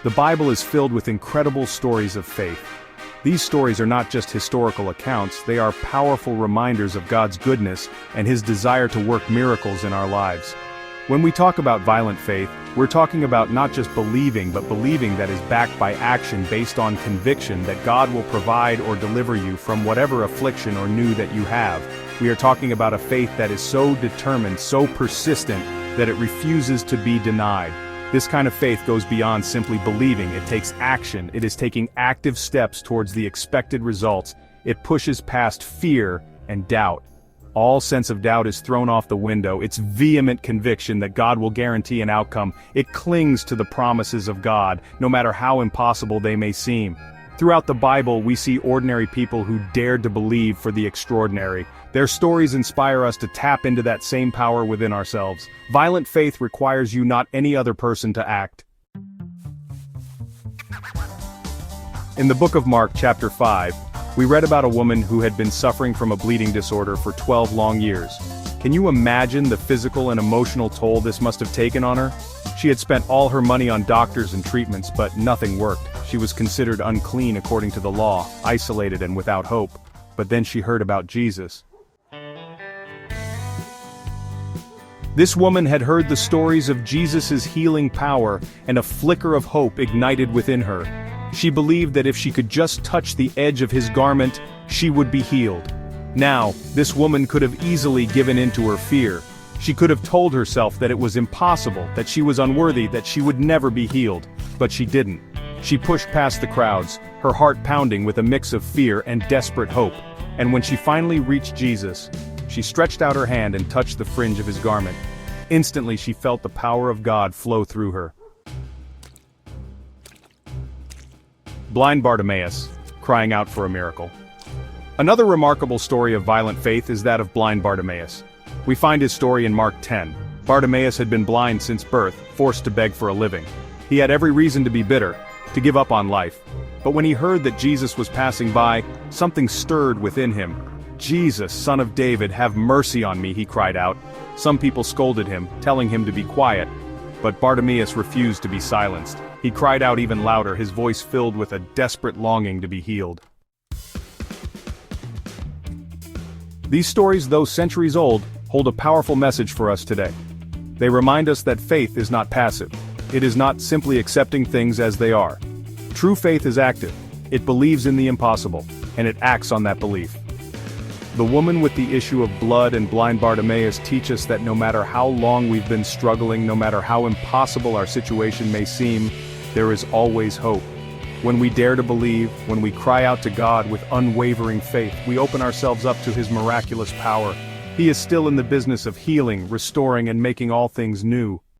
The Bible is filled with incredible stories of faith. These stories are not just historical accounts, they are powerful reminders of God's goodness and His desire to work miracles in our lives. When we talk about violent faith, we're talking about not just believing but believing that is backed by action based on conviction that God will provide or deliver you from whatever affliction or need that you have. We are talking about a faith that is so determined, so persistent, that it refuses to be denied. This kind of faith goes beyond simply believing. It takes action. It is taking active steps towards the expected results. It pushes past fear and doubt. All sense of doubt is thrown off the window. It's vehement conviction that God will guarantee an outcome. It clings to the promises of God, no matter how impossible they may seem. Throughout the Bible, we see ordinary people who dared to believe for the extraordinary. Their stories inspire us to tap into that same power within ourselves. Violent faith requires you, not any other person, to act. In the book of Mark, chapter 5, we read about a woman who had been suffering from a bleeding disorder for 12 long years. Can you imagine the physical and emotional toll this must have taken on her? She had spent all her money on doctors and treatments, but nothing worked. She was considered unclean according to the law, isolated and without hope. But then she heard about Jesus. This woman had heard the stories of Jesus' healing power, and a flicker of hope ignited within her. She believed that if she could just touch the edge of his garment, she would be healed. Now, this woman could have easily given in to her fear. She could have told herself that it was impossible, that she was unworthy, that she would never be healed. But she didn't. She pushed past the crowds, her heart pounding with a mix of fear and desperate hope. And when she finally reached Jesus, she stretched out her hand and touched the fringe of his garment. Instantly she felt the power of God flow through her. Blind Bartimaeus, crying out for a miracle. Another remarkable story of violent faith is that of blind Bartimaeus. We find his story in Mark 10. Bartimaeus had been blind since birth, forced to beg for a living. He had every reason to be bitter, to give up on life. But when he heard that Jesus was passing by, something stirred within him. "Jesus, Son of David, have mercy on me," he cried out. Some people scolded him, telling him to be quiet. But Bartimaeus refused to be silenced. He cried out even louder, his voice filled with a desperate longing to be healed. These stories, though centuries old, hold a powerful message for us today. They remind us that faith is not passive. It is not simply accepting things as they are. True faith is active. It believes in the impossible, and it acts on that belief. The woman with the issue of blood and blind Bartimaeus teach us that no matter how long we've been struggling, no matter how impossible our situation may seem, there is always hope. When we dare to believe, when we cry out to God with unwavering faith, we open ourselves up to His miraculous power. He is still in the business of healing, restoring, and making all things new.